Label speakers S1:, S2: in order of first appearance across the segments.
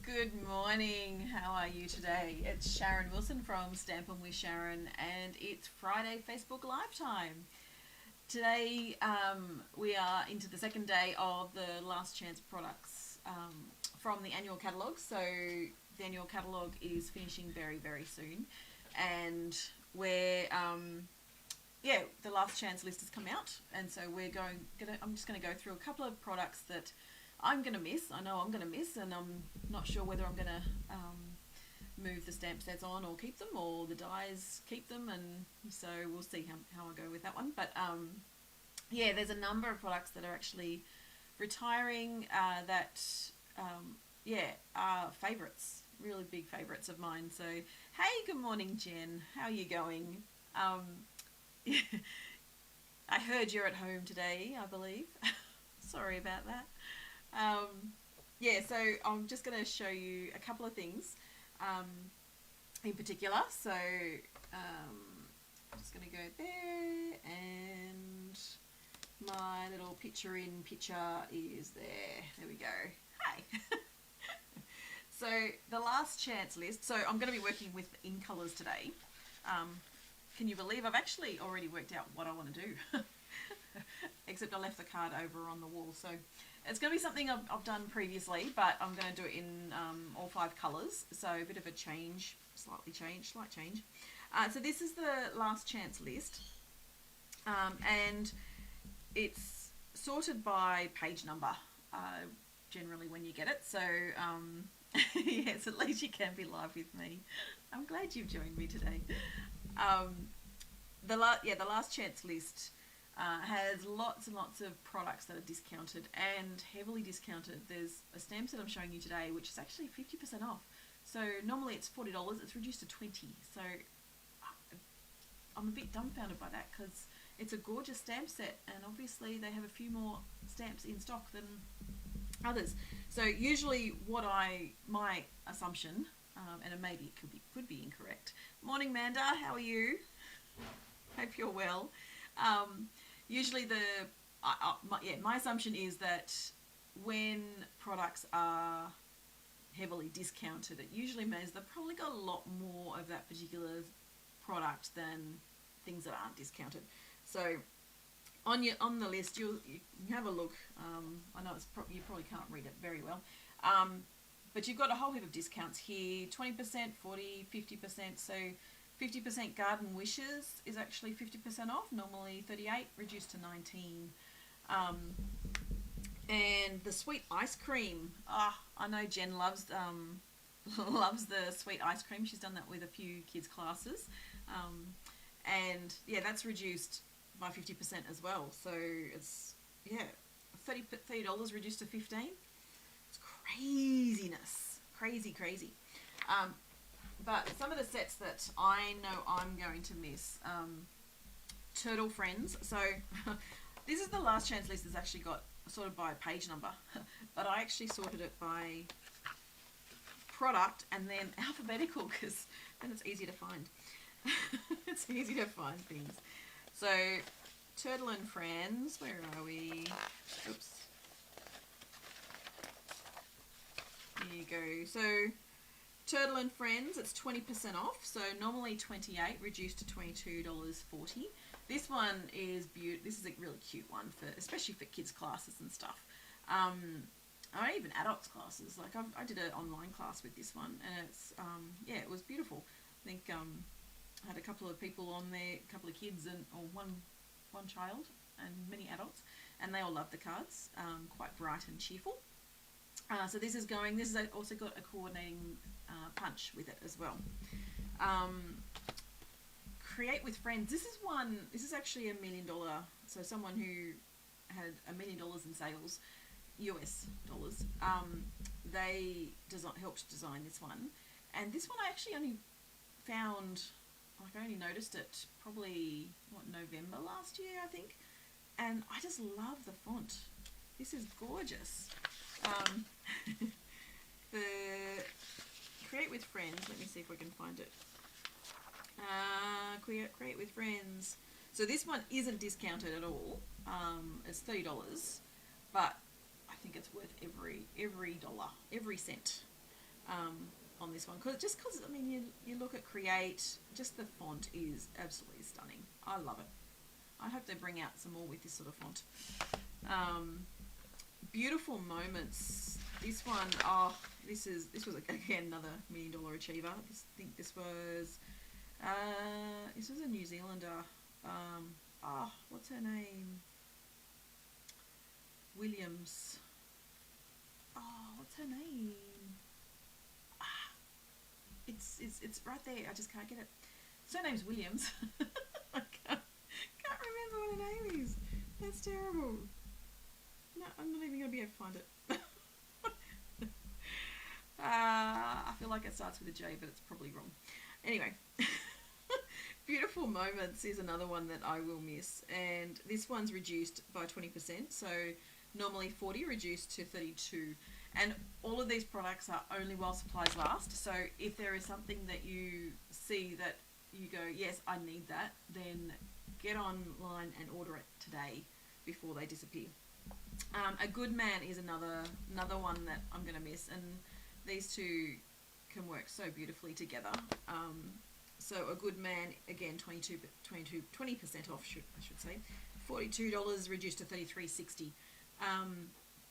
S1: Good morning. How are you today? It's Sharon Wilson from Stampin with Sharon, and it's Friday Facebook Live time. Today we are into the second day of the last chance products from the annual catalogue. So the annual catalogue is finishing very, very soon, and we're the last chance list has come out, and so I'm just going to go through a couple of products that I'm going to miss. I know I'm going to miss, and I'm not sure whether I'm going to move the stamp sets on or keep them, or the dies keep them, and so we'll see how I go with that one. But there's a number of products that are actually retiring that are favourites, really big favourites of mine. So hey, good morning, Jen. How are you going? I heard you're at home today, I believe. Sorry about that. So I'm just going to show you a couple of things in particular. So I'm just going to go there, and my little picture is there. There we go. Hi. So the last chance list. So I'm going to be working with in colours today. Can you believe I've actually already worked out what I want to do? Except I left the card over on the wall. So it's going to be something I've done previously, but I'm going to do it in all 5 colours. So a bit of a change, slight change. So this is the last chance list. And it's sorted by page number, generally when you get it. So yes, at least you can be live with me. I'm glad you've joined me today. The last chance list has lots and lots of products that are discounted and heavily discounted. There's a stamp set I'm showing you today which is actually 50% off. So normally it's $40, it's reduced to $20. So I'm a bit dumbfounded by that, because it's a gorgeous stamp set, and obviously they have a few more stamps in stock than others. So usually my assumption, and maybe it could be incorrect. Morning, Manda, how are you? Hope you're well. Usually my assumption is that when products are heavily discounted, it usually means they've probably got a lot more of that particular product than things that aren't discounted. So on the list, you have a look. I know you probably can't read it very well, but you've got a whole heap of discounts here: 20%, 40%, 50%. So 50% Garden Wishes is actually 50% off, normally $38, reduced to $19. And the sweet ice cream. I know Jen loves loves the sweet ice cream. She's done that with a few kids' classes. And yeah, that's reduced by 50% as well. So it's $30 reduced to $15. It's craziness. Crazy. But some of the sets that I know I'm going to miss, Turtle Friends. So this is the last chance list that's actually got sorted by page number, but I actually sorted it by product and then alphabetical, because then it's easy to find. It's easy to find things. So Turtle and Friends, where are we? Oops. Here you go. So Turtle and Friends, it's 20% off. So normally $28, reduced to $22.40. This one is beautiful. This is a really cute one, especially for kids' classes and stuff. Or even adults' classes. Like I did an online class with this one, and it's it was beautiful. I think I had a couple of people on there, a couple of kids or one child and many adults, and they all loved the cards. Quite bright and cheerful. So this has also got a coordinating punch with it as well. Create with Friends. This is actually $1 million. So someone who had $1 million in sales, US dollars, they helped design this one. And this one I actually only found, I only noticed it probably, November last year, I think. And I just love the font. This is gorgeous. The Create with Friends, let me see if I can find it. Create with Friends. So this one isn't discounted at all. It's $30, but I think it's worth every dollar, every cent. on this one, because I mean you look at Create, just the font is absolutely stunning. I love it. I hope they bring out some more with this sort of font. Beautiful Moments. This one, oh, this was again another $1 million achiever. I think this was a New Zealander. What's her name? Williams. Oh, what's her name? It's right there. I just can't get it. So her name's Williams. I can't remember what her name is. That's terrible. No, I'm not even going to be able to find it. I feel like it starts with a J, but it's probably wrong. Anyway, Beautiful Moments is another one that I will miss, and this one's reduced by 20%. So normally 40, reduced to 32. And all of these products are only while supplies last. So if there is something that you see that you go, yes, I need that, then get online and order it today before they disappear. A Good Man is another one that I'm going to miss, and these two can work so beautifully together. So A Good Man, again, 20% off, I should say. $42 reduced to $33.60.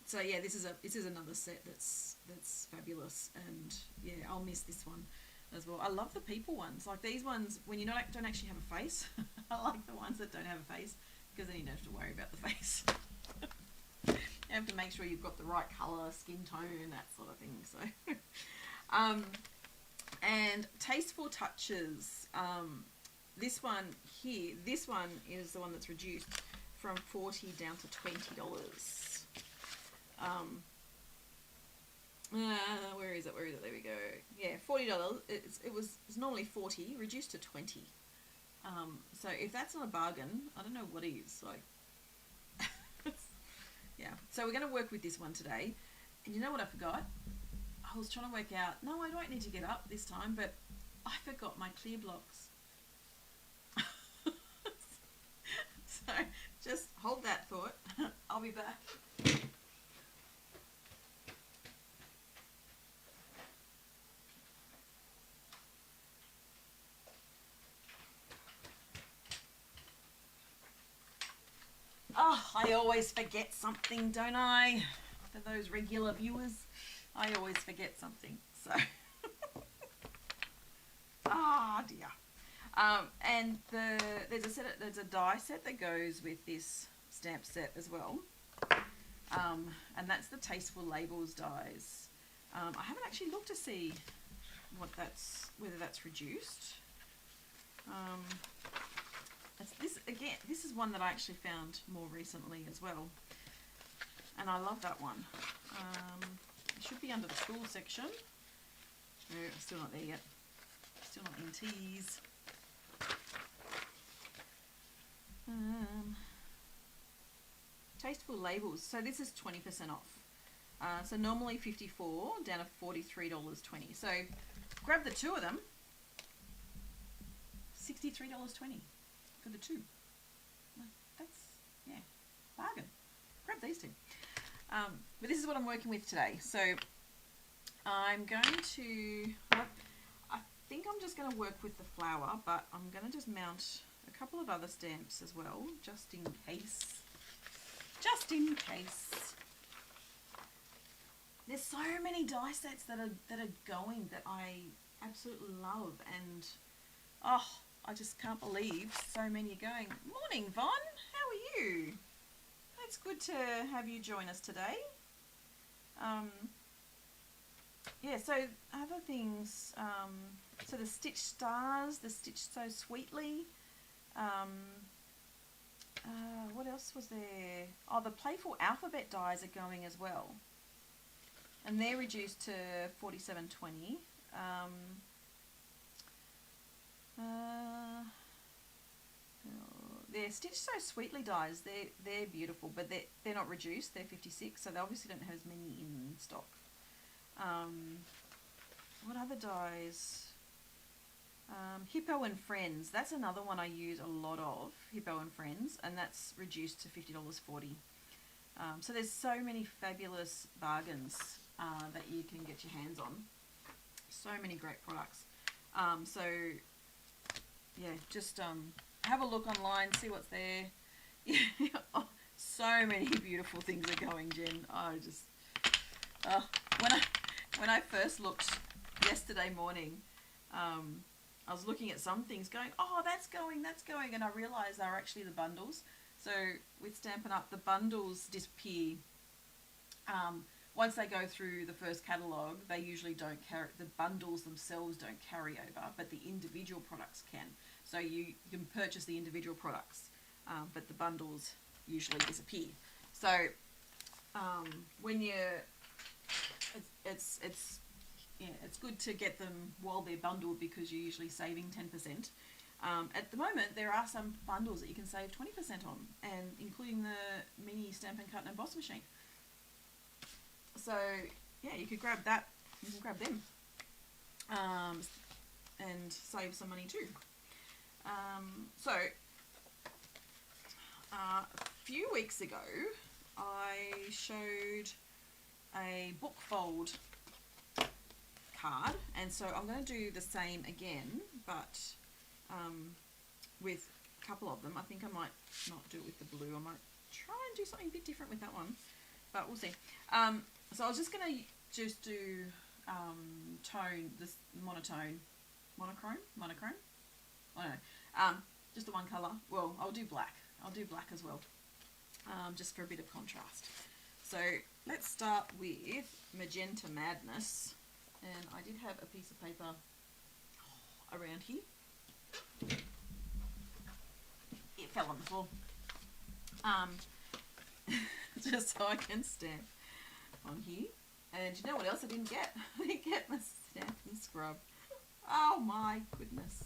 S1: So yeah, this is another set that's fabulous, and yeah, I'll miss this one as well. I love the people ones, like these ones when you don't actually have a face. I like the ones that don't have a face, because then you don't have to worry about the face. You have to make sure you've got the right colour, skin tone, that sort of thing. So, and Tasteful Touches. This one here, this one is the one that's reduced from $40 down to $20. Where is it? There we go. Yeah, $40. It's normally $40, reduced to $20. So if that's not a bargain, I don't know what is. Like, yeah. So we're going to work with this one today. And you know what I forgot? I was trying to work out. No, I don't need to get up this time, but I forgot my clear blocks. So just hold that thought. I'll be back. Oh, I always forget something, don't I? For those regular viewers, I always forget something. So, dear. And there's a die set that goes with this stamp set as well. And that's the Tasteful Labels dies. I haven't actually looked to see whether that's reduced. This is one that I actually found more recently as well, and I love that one. It should be under the school section. No, I'm still not there yet. Still not in teas. Tasteful Labels. So this is 20% off. So normally $54 down to $43.20. So grab the two of them. $63.20 for the two. That's, yeah, bargain. Grab these two. But this is what I'm working with today. So I'm going to, I think I'm just going to work with the flower, but I'm going to just mount a couple of other stamps as well, just in case. Just in case. There's so many die sets that are going that I absolutely love, and I just can't believe so many are going. Morning, Von. How are you? It's good to have you join us today. Yeah, so other things. So the Stitch Stars, the Stitch So Sweetly. What else was there? Oh, the Playful Alphabet dies are going as well. And they're reduced to $47.20. They're Stitch So Sweetly dies. They're beautiful, but they're not reduced. They're 56, so they obviously don't have as many in stock. What other dies? Hippo and Friends. That's another one I use a lot of. Hippo and Friends, and that's reduced to $50.40. So there's so many fabulous bargains that you can get your hands on. So many great products. So yeah, just have a look online, see what's there. Yeah, oh, so many beautiful things are going, Jen. I just when I first looked yesterday morning, I was looking at some things going, oh, that's going, and I realised they were actually the bundles. So with Stampin' Up, the bundles disappear. Once they go through the first catalogue, they usually don't carry, the bundles themselves don't carry over, but the individual products can. So you can purchase the individual products, but the bundles usually disappear. So when you're, it's good to get them while they're bundled because you're usually saving 10%. At the moment, there are some bundles that you can save 20% on, and including the mini Stampin' Cut and Emboss machine. So yeah, you could grab that. You can grab them and save some money too. So a few weeks ago, I showed a book fold card, and so I'm going to do the same again, but with a couple of them. I think I might not do it with the blue. I might try and do something a bit different with that one, but we'll see. So I was just going to do tone, this monochrome. I don't know. Just the one colour. Well, I'll do black. I'll do black as well, just for a bit of contrast. So let's start with Magenta Madness. And I did have a piece of paper around here. It fell on the floor. Just so I can stamp on here. And you know what else I didn't get? I didn't get my Stampin' scrub. Oh my goodness.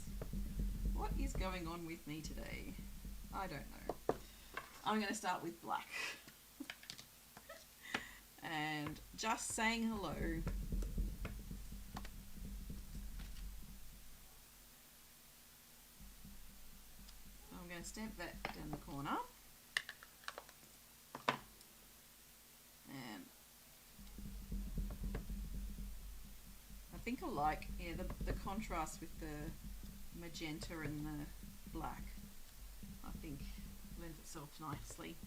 S1: What is going on with me today? I don't know. I'm going to start with black. And just saying hello. I'm going to stamp that down the corner. And I think I like, yeah, the contrast with the magenta and the black, I think lends itself nicely.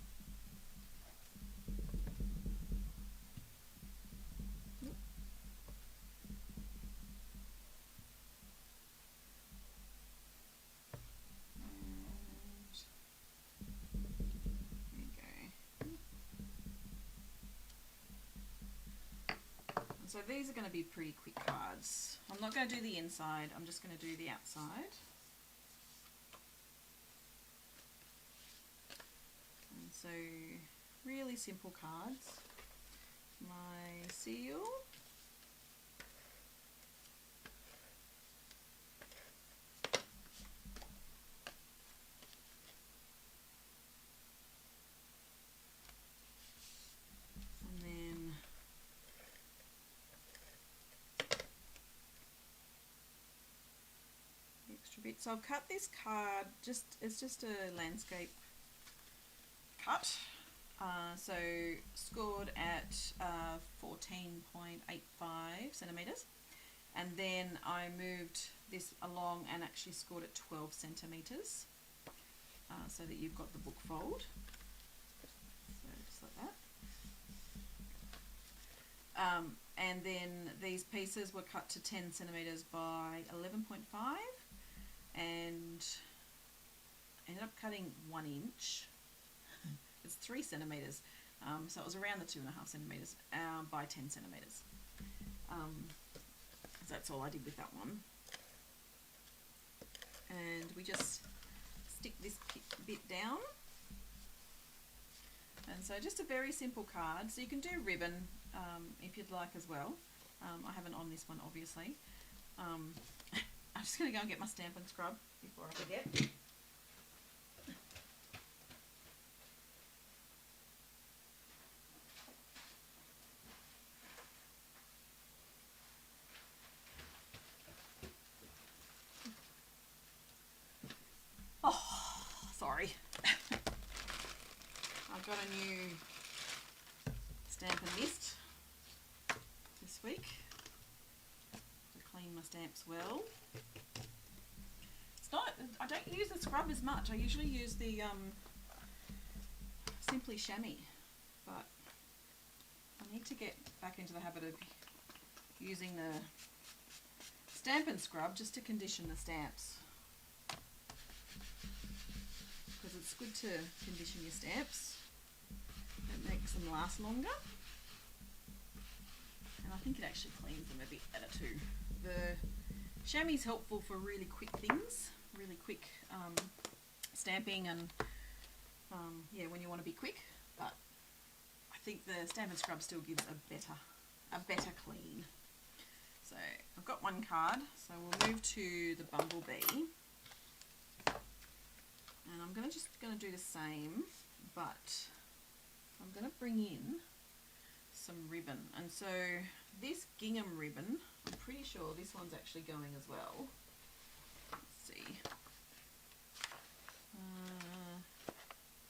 S1: So these are going to be pretty quick cards. I'm not going to do the inside, I'm just going to do the outside. And so really simple cards. My seal. Bit. So I've cut this card, it's just a landscape cut, so scored at 14.85 centimetres, and then I moved this along and actually scored at 12 centimetres, so that you've got the book fold, so just like that. And then these pieces were cut to 10 centimetres by 11.5, and ended up cutting 1 inch. It's 3 centimetres, so it was around the 2.5 centimetres by 10 centimetres. So that's all I did with that one. And we just stick this bit down. And so just a very simple card. So you can do ribbon if you'd like as well. I haven't on this one, obviously. I'm just going to go and get my Stampin' scrub before I forget. Oh, sorry. I've got a new Stampin' mist this week to clean clean my stamps well. It's not, I don't use the scrub as much. I usually use the Simply Chamois, but I need to get back into the habit of using the Stampin' scrub just to condition the stamps, because it's good to condition your stamps. It makes them last longer, and I think it actually cleans them a bit better too. The chamois is helpful for really quick things, really quick stamping, and yeah, when you want to be quick. But I think the Stampin' scrub still gives a better clean. So I've got one card, so we'll move to the Bumblebee, and I'm just going to do the same, but I'm going to bring in some ribbon. And so this gingham ribbon, I'm pretty sure this one's actually going as well. Let's see.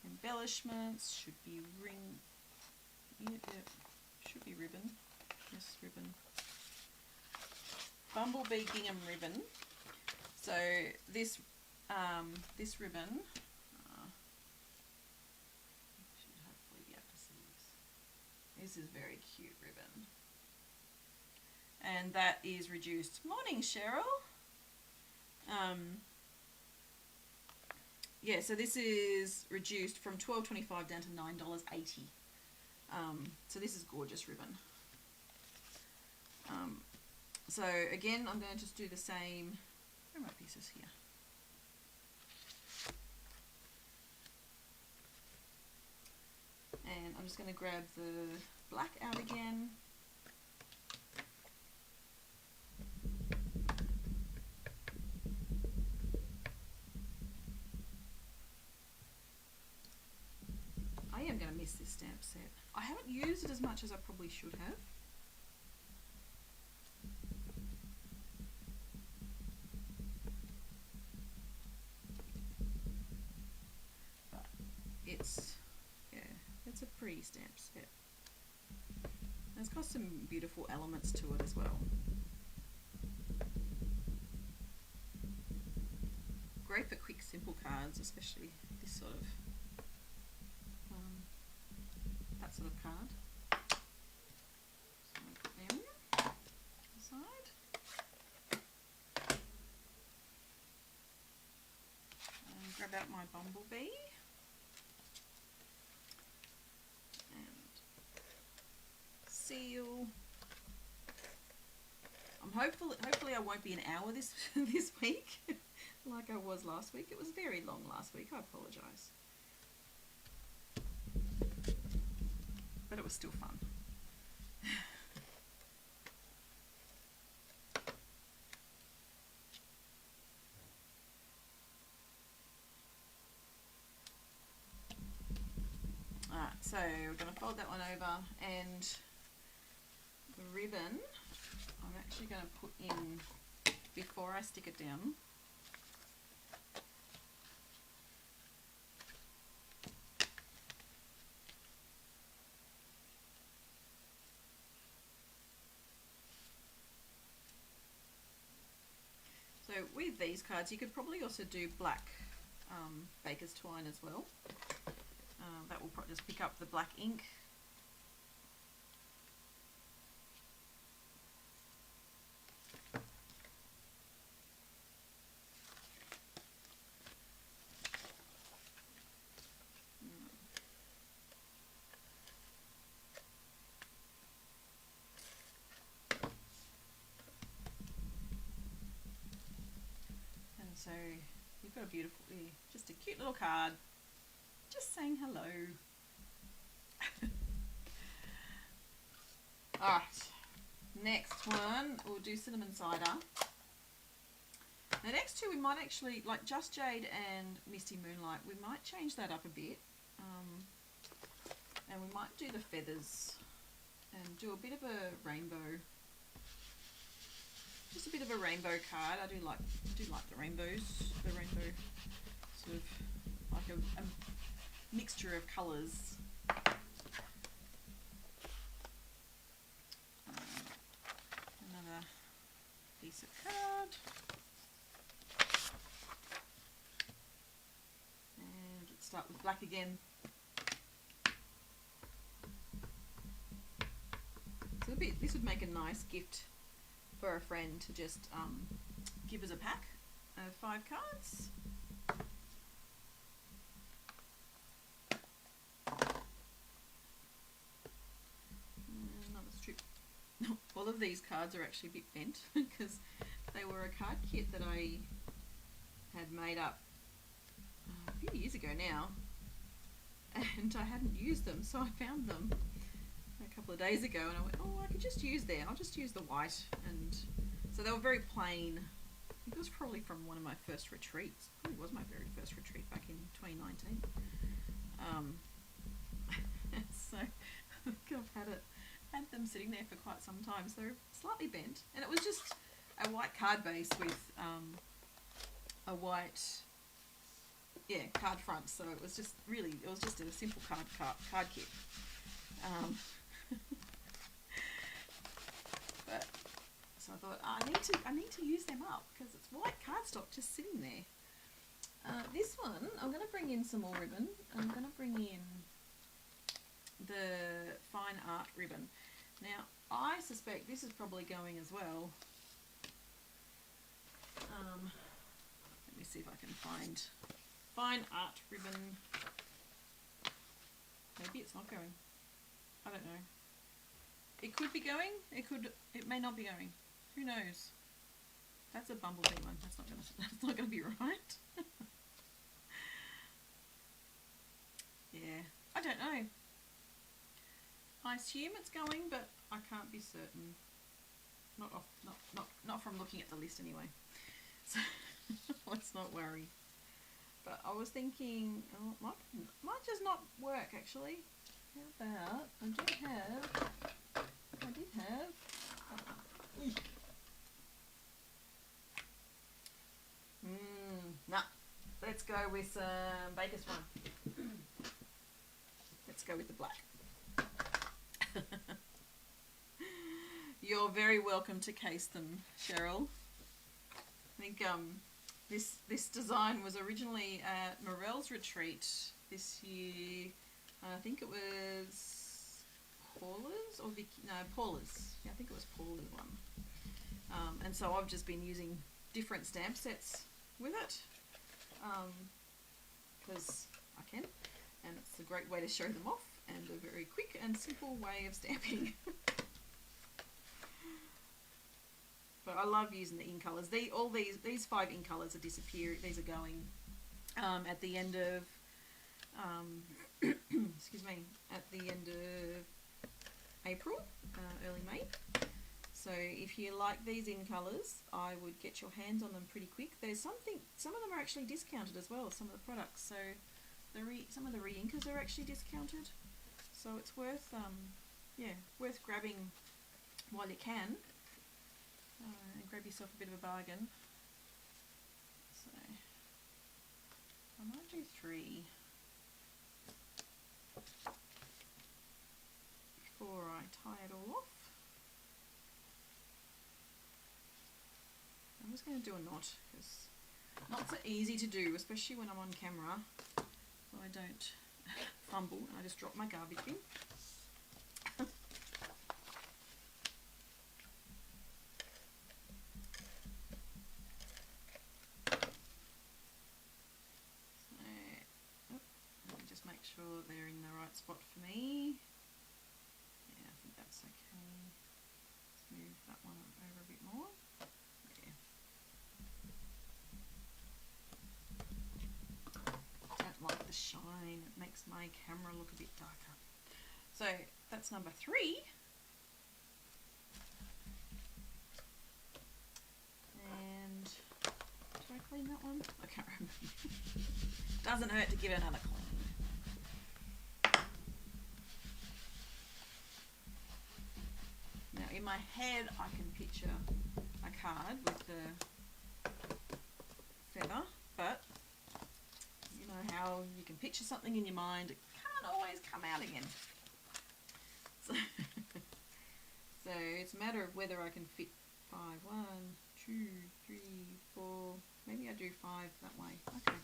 S1: Embellishments should be should be ribbon. Yes, ribbon. Bumblebee gingham ribbon. So this this ribbon should hopefully be able to see this. This is very cute ribbon, and that is reduced. Morning, Cheryl. Yeah, so this is reduced from $12.25 down to $9.80. So this is gorgeous ribbon. So again, I'm going to just do the same. Where are my pieces here? And I'm just going to grab the black out again. I am going to miss this stamp set. I haven't used it as much as I probably should have. But it's a pretty stamp set. And it's got some beautiful elements to it as well. Great for quick, simple cards, especially this sort of that sort of card. So I'll put them aside. And grab out my Bumblebee. And seal. Hopefully I won't be an hour this week like I was last week. It was very long last week. I apologise. But it was still fun. Alright, so we're going to fold that one over, and the ribbon I'm actually going to put in before I stick it down. So with these cards, you could probably also do black baker's twine as well. That will probably just pick up the black ink. So you've got a beautiful, just a cute little card, just saying hello. Alright, next one, we'll do cinnamon cider. The next two we might actually, like Just Jade and Misty Moonlight, we might change that up a bit. And we might do the feathers and do a bit of a rainbow. Just a bit of a rainbow card. I do like the rainbows. The rainbow sort of like a mixture of colours. Another piece of start with black again. So this would make a nice gift for a friend to just give as a pack of 5 cards. Another strip. All of these cards are actually a bit bent because they were a card kit that I had made up a few years ago now, and I hadn't used them, so I found them a couple of days ago and I went, oh, I could just use that. I'll just use the white. And so they were very plain. I think it was probably from one of my first retreats. Probably was my very first retreat back in 2019. So I've had them sitting there for quite some time. So they're slightly bent, and it was just a white card base with a white card front. So it was just a simple card kit. But so I thought, I need to use them up because it's white cardstock just sitting there. This one, I'm going to bring in some more ribbon. I'm going to bring in the fine art ribbon. Now, I suspect this is probably going as well. Let me see if I can find fine art ribbon. Maybe it's not going. I don't know. It could be going. It may not be going. Who knows? That's a bumblebee one. That's not gonna be right. Yeah, I don't know. I assume it's going, but I can't be certain. Not from looking at the list anyway. So let's not worry. But I was thinking, oh, it might just not work actually. How about I did have. Nah. Let's go with some Baker's one. Let's go with the black. You're very welcome to case them, Cheryl. I think this design was originally at Morel's retreat this year. I think it was Paula's or Vicky. No, Paula's. Yeah, I think it was Paula's one. And so I've just been using different stamp sets with it because I can, and it's a great way to show them off and a very quick and simple way of stamping. But I love using the ink colours. These 5 ink colours are disappearing. These are going at the end of excuse me, at the end of April, early May. So if you like these in colours, I would get your hands on them pretty quick. There's some of them are actually discounted as well, some of the products. So some of the re-inkers are actually discounted. So it's worth worth grabbing while you can. And grab yourself a bit of a bargain. So I might do 3 before I tie it all off. I'm just going to do a knot because knots are easy to do, especially when I'm on camera, so I don't fumble and I just drop my garbage bin. Sure they're in the right spot for me. Yeah, I think that's okay. Let's move that one over a bit more. Yeah. Don't like the shine. It makes my camera look a bit darker. So that's number 3. And do I clean that one? I can't remember. Doesn't hurt to give it another clean. In my head, I can picture a card with the feather, but you know how you can picture something in your mind, it can't always come out again. So, so it's a matter of whether I can fit 5. 1, 2, 3, 4. Maybe I do 5 that way. Okay.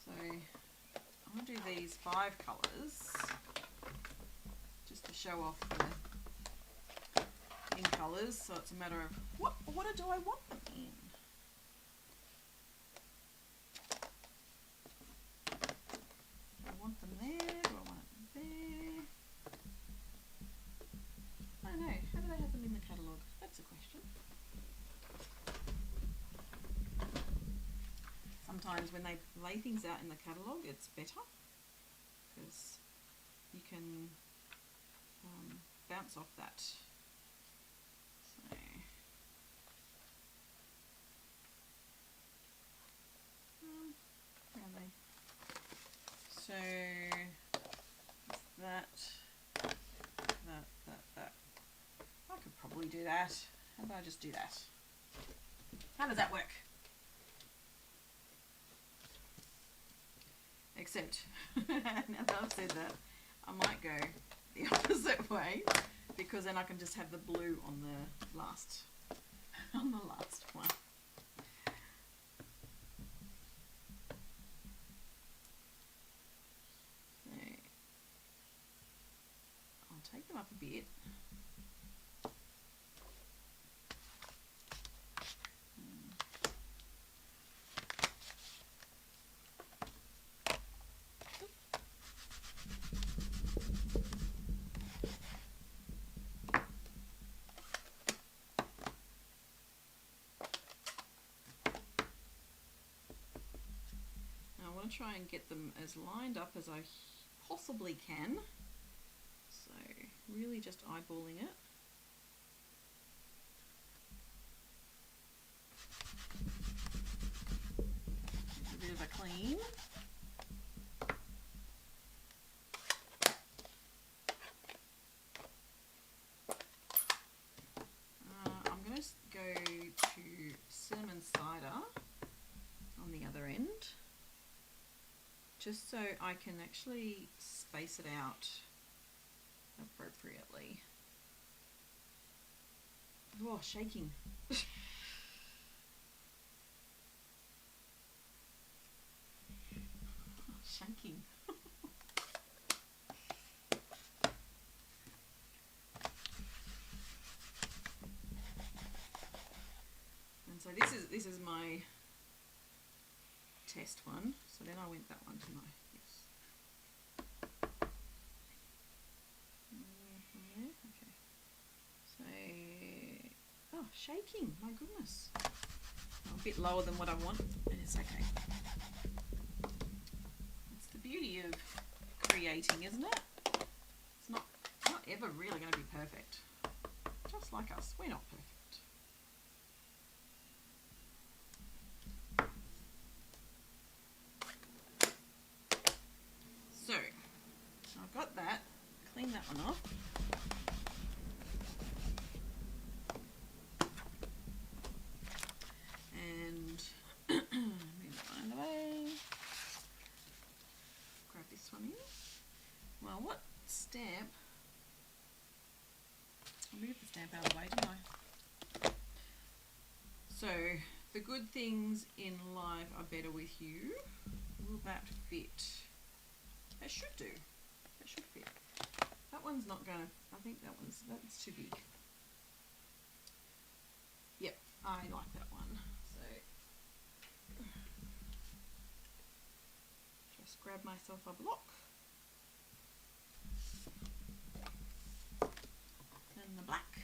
S1: So I'm going to do these 5 colours just to show off the in colours, so it's a matter of what order do I want them in? Do I want them there? Do I want them there? I don't know. How do they have them in the catalogue? That's a question. Sometimes when they lay things out in the catalogue, it's better because you can bounce off that. So, where are they? So that. I could probably do that. How about I just do that? How does that work? Except, now that I've said that, I might go the opposite way because then I can just have the blue on the last one. So I'll take them up a bit. Try and get them as lined up as I possibly can. So really just eyeballing it. A bit of a clean. I'm going to go to cinnamon cider on the other end, just so I can actually space it out appropriately. Oh, shaking. Shaking. And so this is my test one. So then I went that one to my, yes. Okay. So, oh, shaking, my goodness. A bit lower than what I want, and it's okay. It's the beauty of creating, isn't it? It's not ever really going to be perfect. Just like us, we're not perfect. So, I've got that. Clean that one off. And move that one out of the way. Grab this one in. Well, what stamp? I moved the stamp out of the way, didn't I? So, the good things in life are better with you. Will that fit? It should do. It should fit. That one's not gonna, I think that's too big. Yep, I like that one. So just grab myself a block. And the black.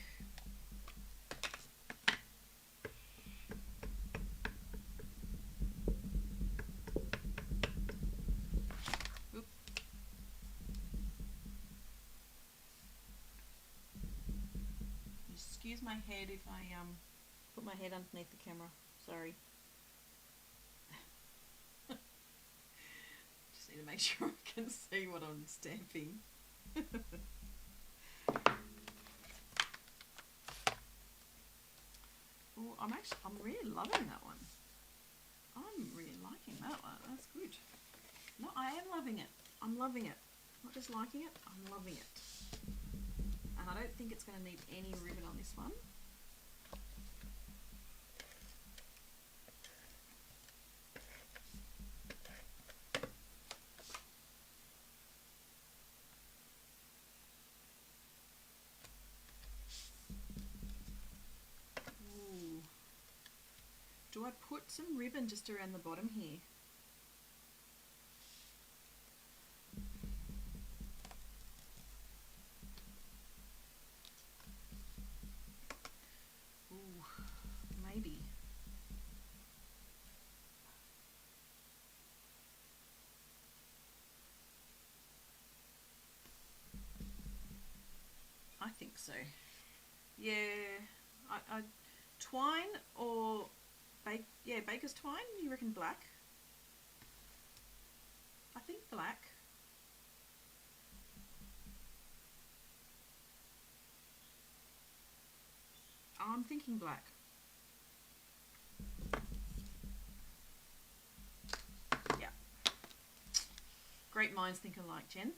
S1: Excuse my head if I put my head underneath the camera. Sorry. Just need to make sure I can see what I'm stamping. Oh, I'm really loving that one. I'm really liking that one. That's good. No, I am loving it. I'm loving it. Not just liking it, I'm loving it. And I don't think it's going to need any ribbon on this one. put some ribbon just around the bottom here. Ooh, maybe. I think so. Yeah, I twine or baker's twine. You reckon black? I think black. I'm thinking black. Yeah. Great minds think alike, Jen.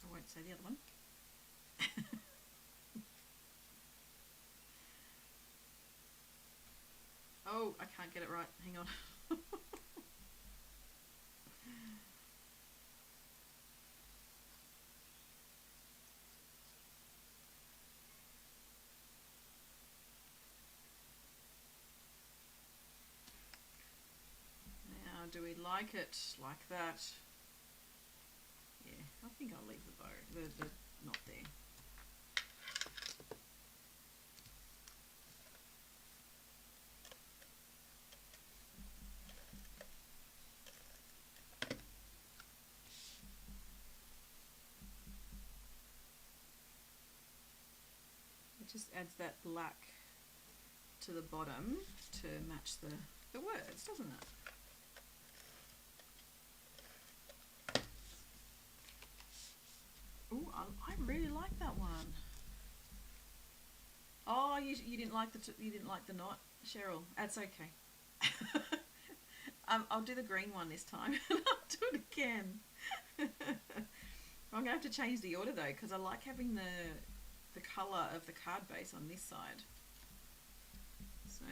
S1: I won't say the other one. Oh, I can't get it right. Hang on. Now, do we like it like that? Yeah, I think I'll leave the bow, the knot there. It just adds that black to the bottom to match the words, doesn't it? Ooh, I really like that one. Oh, you didn't like the knot, Cheryl. That's okay. I'll do the green one this time. I'll do it again. I'm gonna have to change the order though, because I like having the colour of the card base on this side. So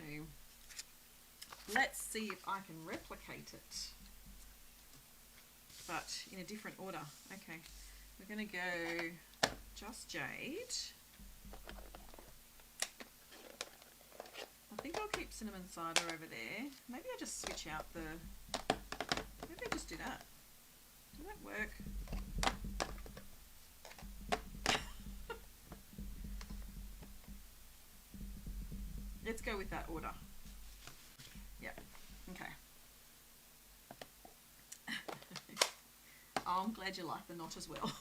S1: let's see if I can replicate it, but in a different order. Okay, we're going to go just jade. I think I'll keep cinnamon cider over there. Maybe I just switch out maybe I just do that. Does that work? Let's go with that order. Yeah, okay. Oh, I'm glad you like the knot as well.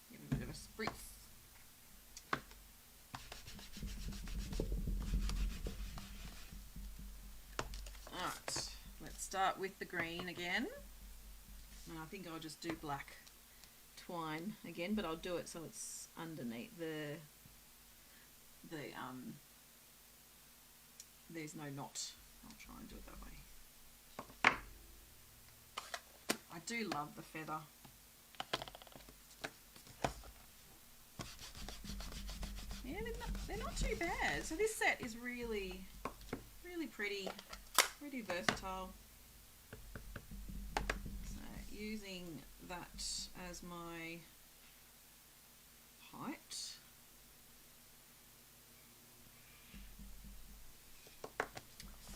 S1: Give it a bit of a spritz. Alright, let's start with the green again. And I think I'll just do black twine again, but I'll do it so it's underneath there's no knot. I'll try and do it that way. I do love the feather. Yeah, they're not too bad. So this set is really pretty versatile. So using that as my height.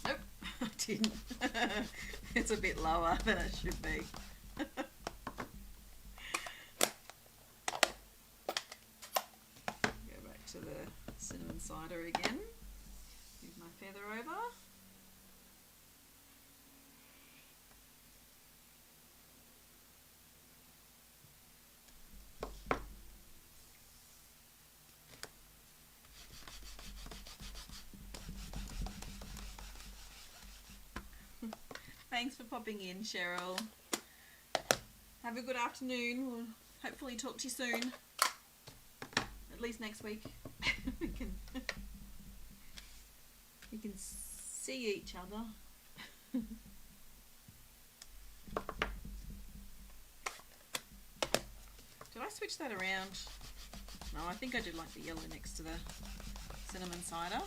S1: Nope, I didn't. It's a bit lower than it should be. Go back to the cinnamon cider again. Use my feather over. Thanks for popping in, Cheryl. Have a good afternoon. We'll hopefully talk to you soon. At least next week. we can see each other. Did I switch that around? No, I think I did like the yellow next to the cinnamon cider.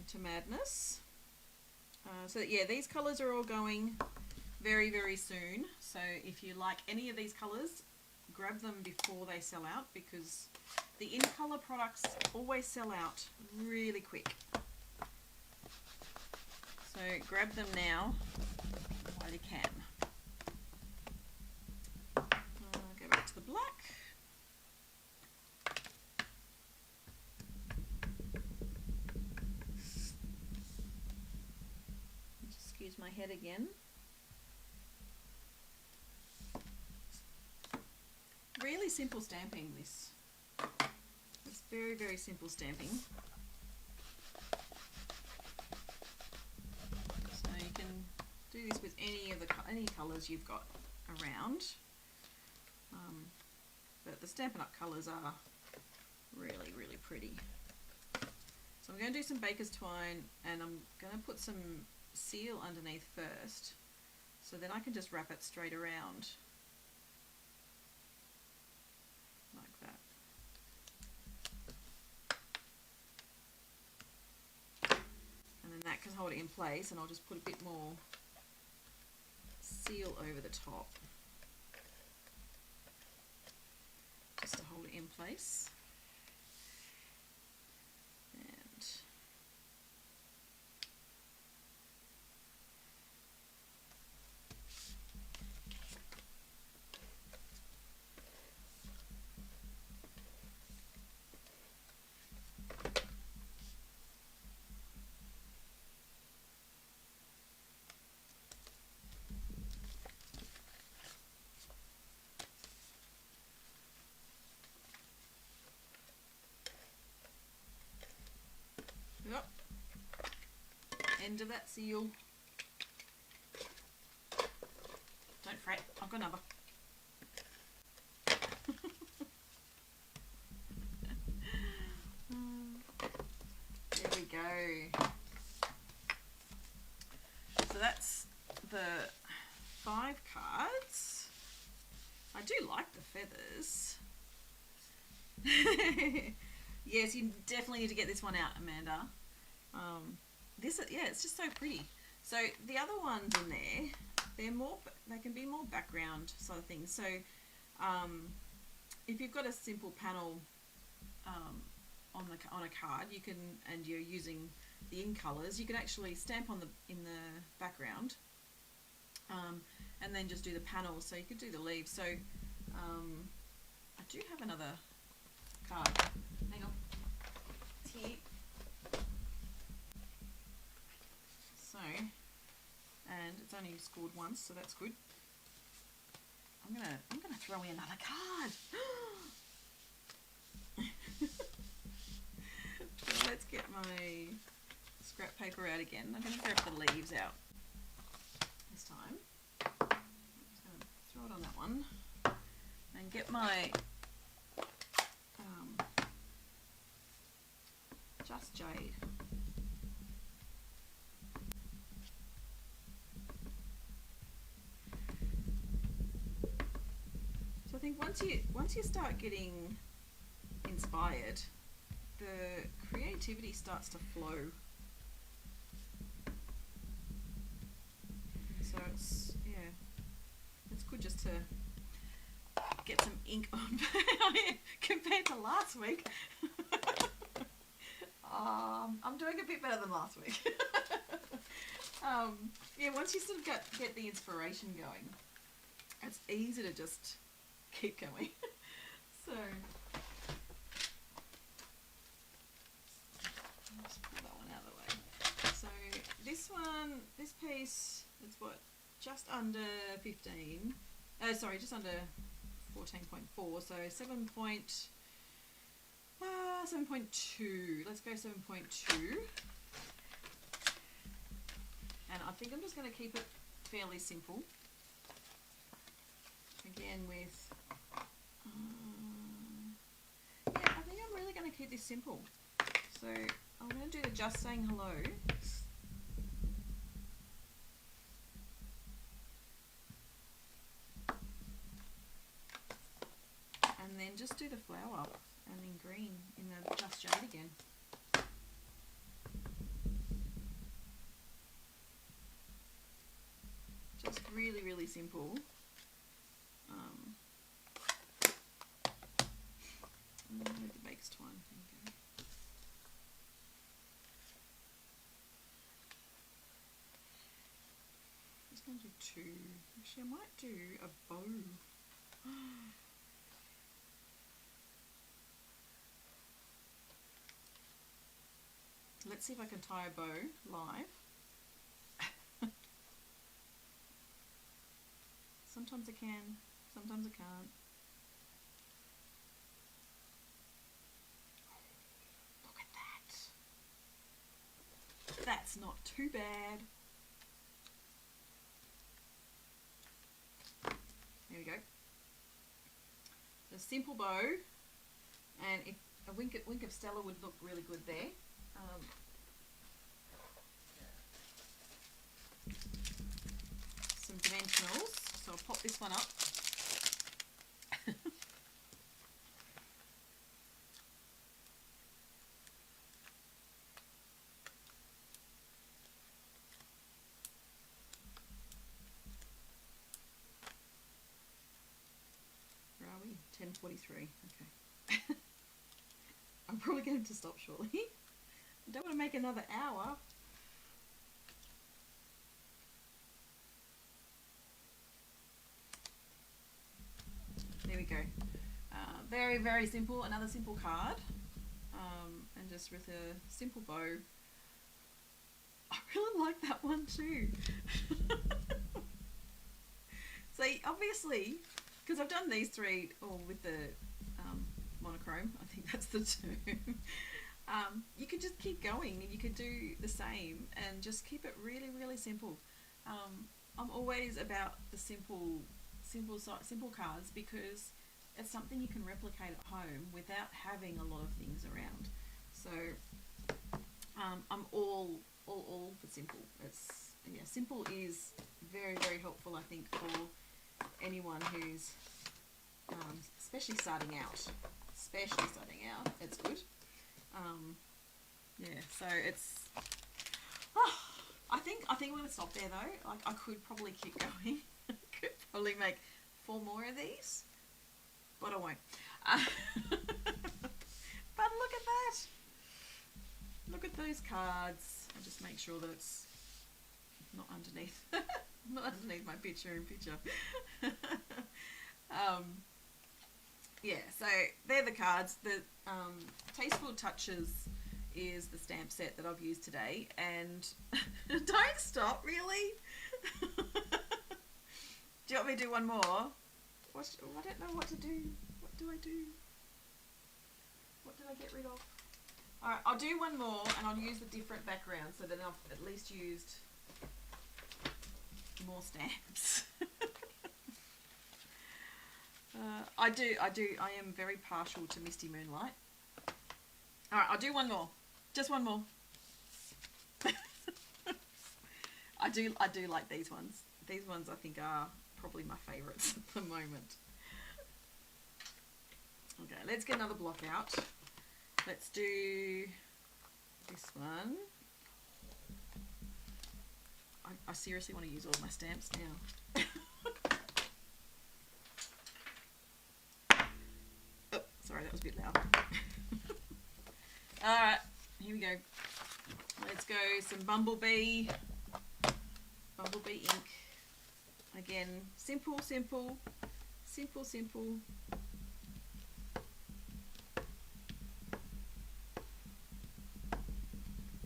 S1: to madness. So yeah, these colours are all going very, very soon. So if you like any of these colours, grab them before they sell out, because the in colour products always sell out really quick. So grab them now while you can. Go back to the black. Excuse my head again. Really simple stamping, this. It's very, very simple stamping. So you can do this with any colours you've got around. But the Stampin' Up! Colours are really, really pretty. So I'm going to do some baker's twine, and I'm going to put some seal underneath first, so then I can just wrap it straight around like that. And then that can hold it in place, and I'll just put a bit more seal over the top just to hold it in place. Yep. End of that seal. Don't fret, I've got another. There we go. So that's the 5 cards. I do like the feathers. Yes, you definitely need to get this one out, Amanda. Yeah, it's just so pretty. So the other ones in there, they can be more background sort of things. So if you've got a simple panel on a card, you can, and you're using the in colours, you can actually stamp in the background, and then just do the panel. So you could do the leaves. So I do have another card. Hang on. It's here. So, and it's only scored once, so that's good. I'm gonna throw in another card. So let's get my scrap paper out again. I'm gonna grab the leaves out this time. I'm just gonna throw it on that one and get my Just Jade. So I think once you start getting inspired, the creativity starts to flow. So it's good just to get some ink on compared to last week. I'm doing a bit better than last week. Yeah, once you sort of get the inspiration going, it's easy to just keep going. So I'll just pull that one out of the way. So this piece, it's what, just under 15. Sorry, just under 14.4. So 7.2. Let's go 7.2. And I think I'm just going to keep it fairly simple. Again with, yeah, I think I'm really going to keep this simple. So I'm going to do the just saying hello. And then just do the flower and in green in the Just Jade again. really, really simple. With the bakes twine. There you go. I'm just going to do 2. Actually, I might do a bow. Let's see if I can tie a bow live. Sometimes I can, sometimes I can't. Look at that. That's not too bad. There we go. A simple bow, and if a wink of Stella would look really good there. Some dimensionals, so I'll pop this one up. Where are we? 10:43. Okay. I'm probably going to stop shortly. I don't want to make another hour. There we go. Very, very simple. Another simple card. And just with a simple bow. I really like that one too. So obviously, because I've done these 3 with the monochrome, I think that's the term. You could just keep going and you could do the same and just keep it really, really simple. I'm always about the simple cards because it's something you can replicate at home without having a lot of things around. So I'm all for simple. Simple is very, very helpful, I think, for anyone who's especially starting out. It's good. So it's. I think we're gonna stop there though. Like I could probably keep going. I could probably make 4 more of these, but I won't. But look at that. Look at those cards. I'll just make sure that it's not underneath. Not underneath my picture. So they're the cards. The Tasteful Touches is the stamp set that I've used today, and don't stop, really. Do you want me to do one more? I don't know what to do. What do I do? What did I get rid of? Alright, I'll do one more and I'll use the different background so that I've at least used more stamps. I am very partial to Misty Moonlight. Alright, I'll do one more. Just one more. I do like these ones. These ones I think are probably my favourites at the moment. Okay, let's get another block out. Let's do this one. I seriously want to use all my stamps now. Oh, sorry, that was a bit loud. Alright, here we go. Let's go some Bumblebee ink. Again, simple.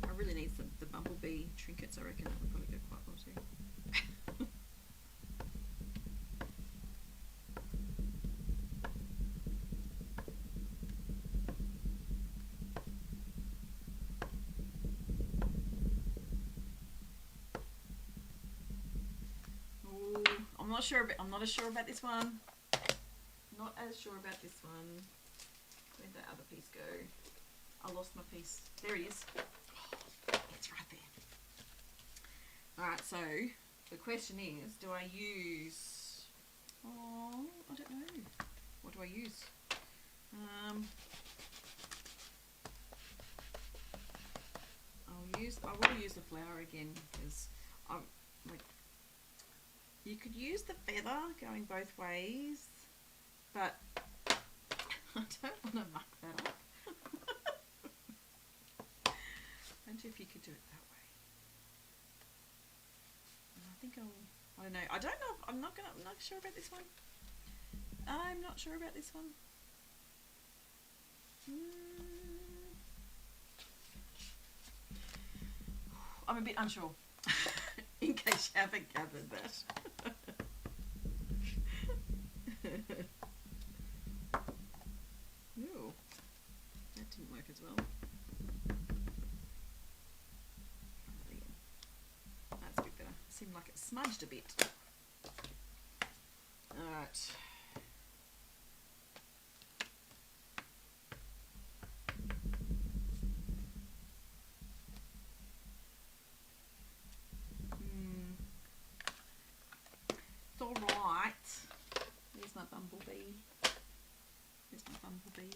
S1: I really need the Bumblebee trinkets, I reckon that would probably go quite well too. I'm not as sure about this one. Not as sure about this one. Where'd that other piece go? I lost my piece. There it is. Oh, it's right there. Alright, so the question is, do I use... Oh, I don't know. What do I use? I will use the flower again because I'm like... You could use the feather going both ways, but I don't want to muck that up. I wonder if you could do it that way. And I think I don't know. I don't know. I'm not sure about this one. I'm not sure about this one. I'm a bit unsure. In case you haven't gathered that. Ooh, that didn't work as well. That's a bit better. It seemed like it smudged a bit. Alright. It's alright. There's my bumblebee. There's my bumblebee.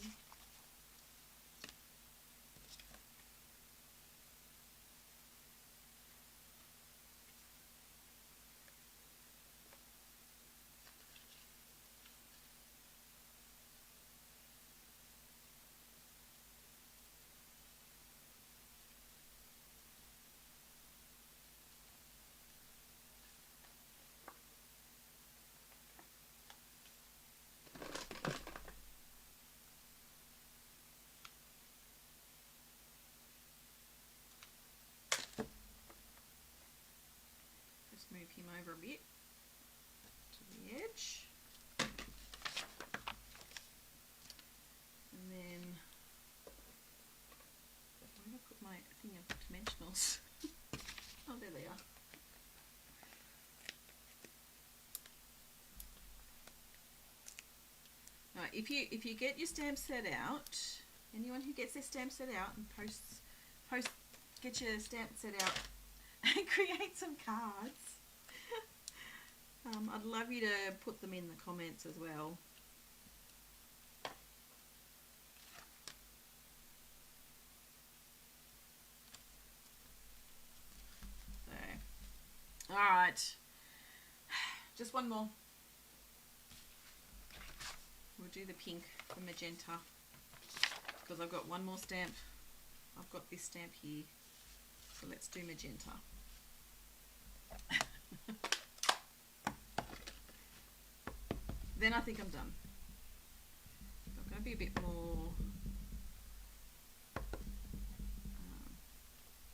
S1: Just move him over a bit to the edge. And then, where did I put my thing of dimensionals? Oh, there they are. Right, if you get your stamp set out, anyone who gets their stamp set out and get your stamp set out and create some cards, I'd love you to put them in the comments as well. So, all right, just one more. We'll do the pink, the magenta, because I've got one more stamp. I've got this stamp here, so let's do magenta. Then I think I'm done. I'm going to be a bit more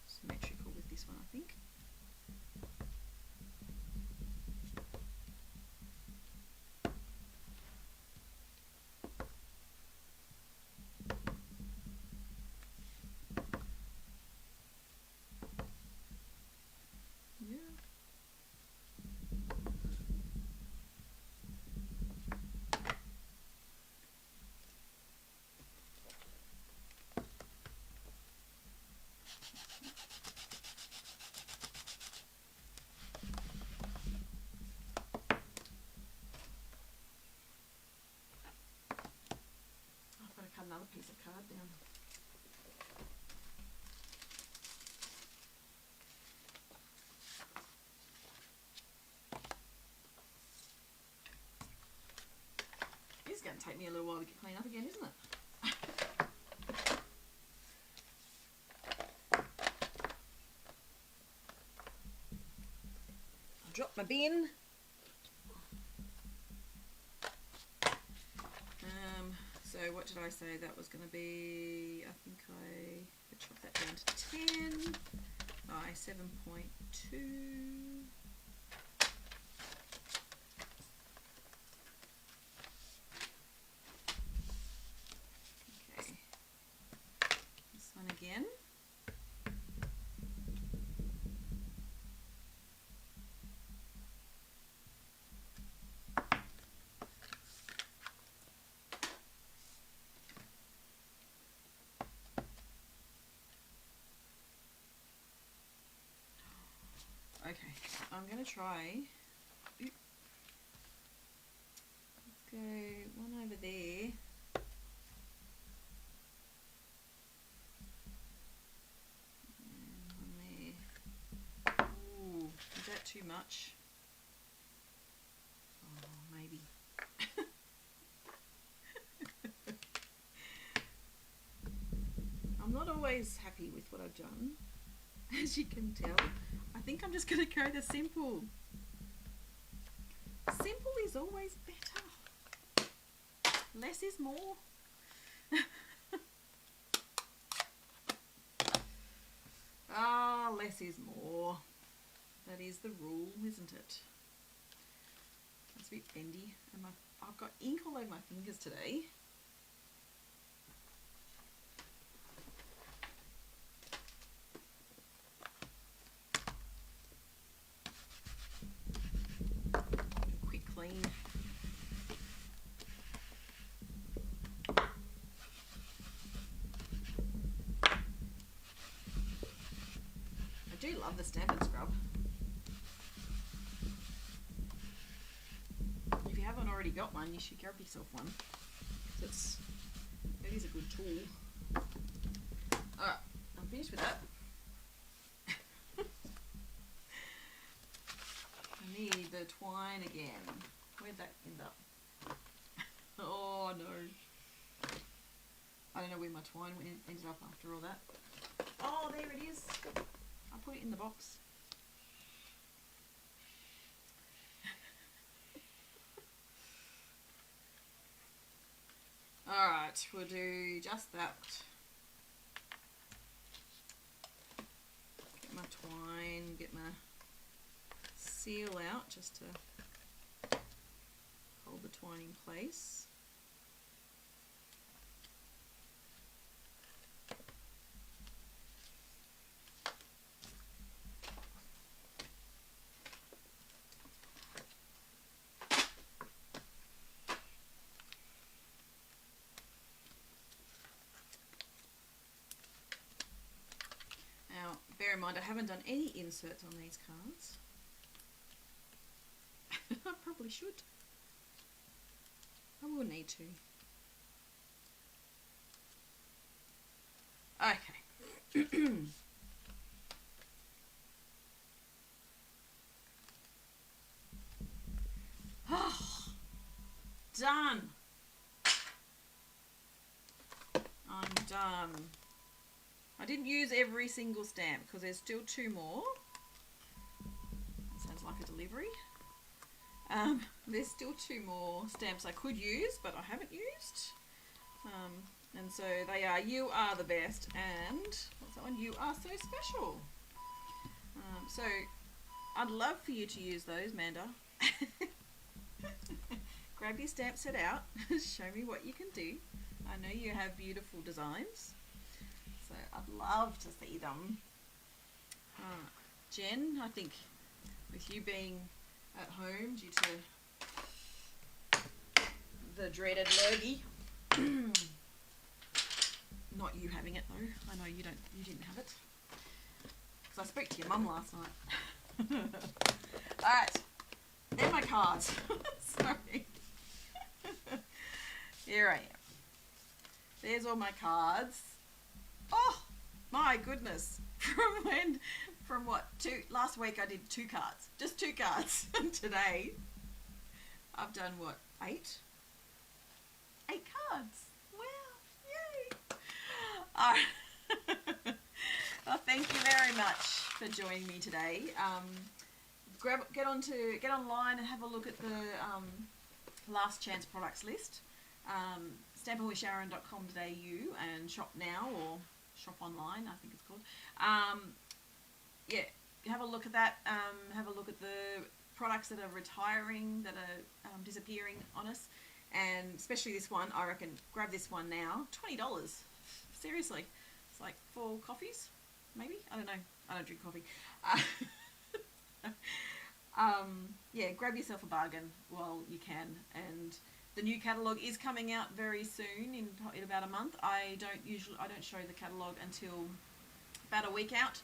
S1: symmetrical with this one, I think. Another piece of card down. It's going to take me a little while to get clean up again, isn't it? I'll drop my bin. So what did I say that was going to be? I think I chopped that down to 10 by 7.2. Okay, this one again. Okay, I'm going to try, let's go one over there, and one there. Ooh, is that too much? always happy with what I've done, as you can tell. I think I'm just going to go the simple. Simple is always better. Less is more. Less is more. That is the rule, isn't it? That's a bit bendy. And I've got ink all over my fingers today. Quick clean. I do love the Stampin' scrub. If you haven't already got one, you should grab yourself one. It is a good tool. Alright, I'm finished with that. I need the twine again. Where'd that end up? Oh no. I don't know where my twine ended up after all that. Oh, there it is. I put it in the box. Alright, we'll do just that. Get my twine, get my seal out just to hold the twine in place. Now, bear in mind, I haven't done any inserts on these cards. I probably should. I will need to. Okay. Oh, done. I'm done. I didn't use every single stamp because there's still 2 more. That sounds like a delivery. There's still 2 more stamps I could use, but I haven't used. And so they are "You Are the Best" and what's that one? "You Are So Special." So I'd love for you to use those, Manda. Grab your stamp set out. Show me what you can do. I know you have beautiful designs, so I'd love to see them. Jen, I think with you being at home due to the dreaded lurgy, not you having it though. I know you didn't have it because I spoke to your mum last night. All right, they're my cards. Sorry. Here I am. There's all my cards. Oh my goodness! From what? Last week I did 2 cards, just 2 cards, and today I've done what? 8? 8 cards. Wow! Yay! All right. Well, thank you very much for joining me today. Get online and have a look at the last chance products list. Stampinwithsharon.com.au and shop now, or shop online, I think it's called. Yeah, have a look at that. Have a look at the products that are retiring, that are disappearing on us, and especially this one. I reckon grab this one now. $20. Seriously, it's like 4 coffees, maybe. I don't know. I don't drink coffee. Yeah, grab yourself a bargain while you can. And the new catalogue is coming out very soon, in about a month. I don't show the catalogue until about a week out.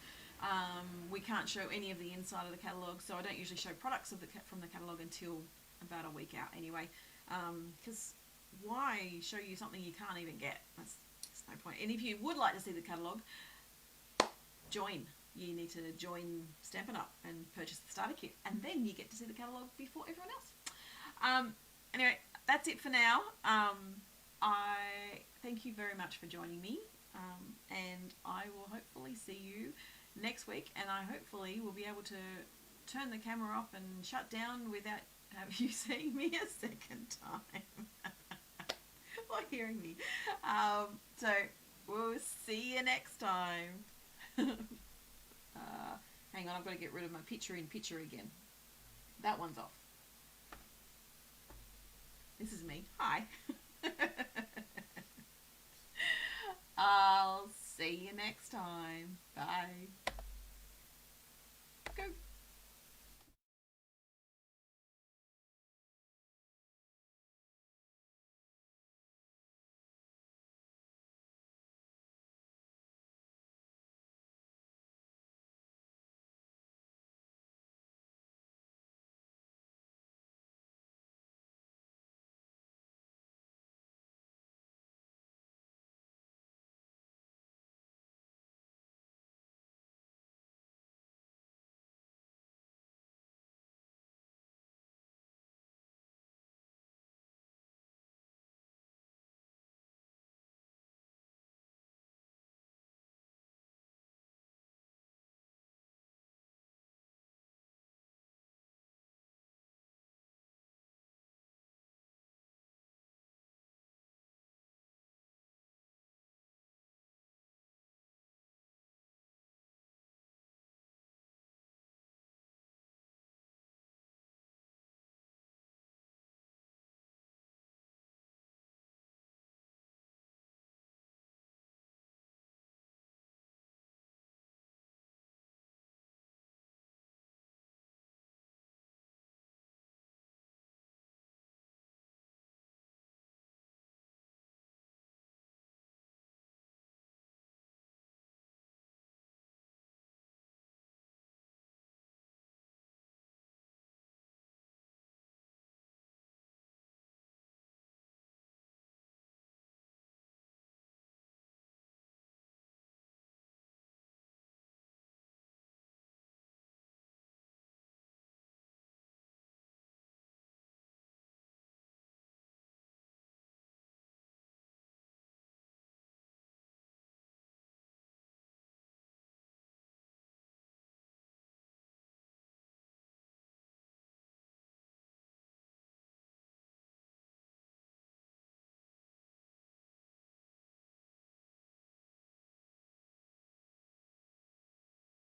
S1: We can't show any of the inside of the catalogue, so I don't usually show products from the catalogue until about a week out anyway. Because why show you something you can't even get? That's no point. And if you would like to see the catalogue, join. You need to join Stampin' Up and purchase the starter kit, and then you get to see the catalogue before everyone else. Anyway, that's it for now. I thank you very much for joining me. And I will hopefully see you next week, and I hopefully will be able to turn the camera off and shut down without have you seeing me a second time or hearing me. So we'll see you next time. Hang on, I've got to get rid of my picture again. That one's off. This is me. Hi. I'll see you next time. Bye.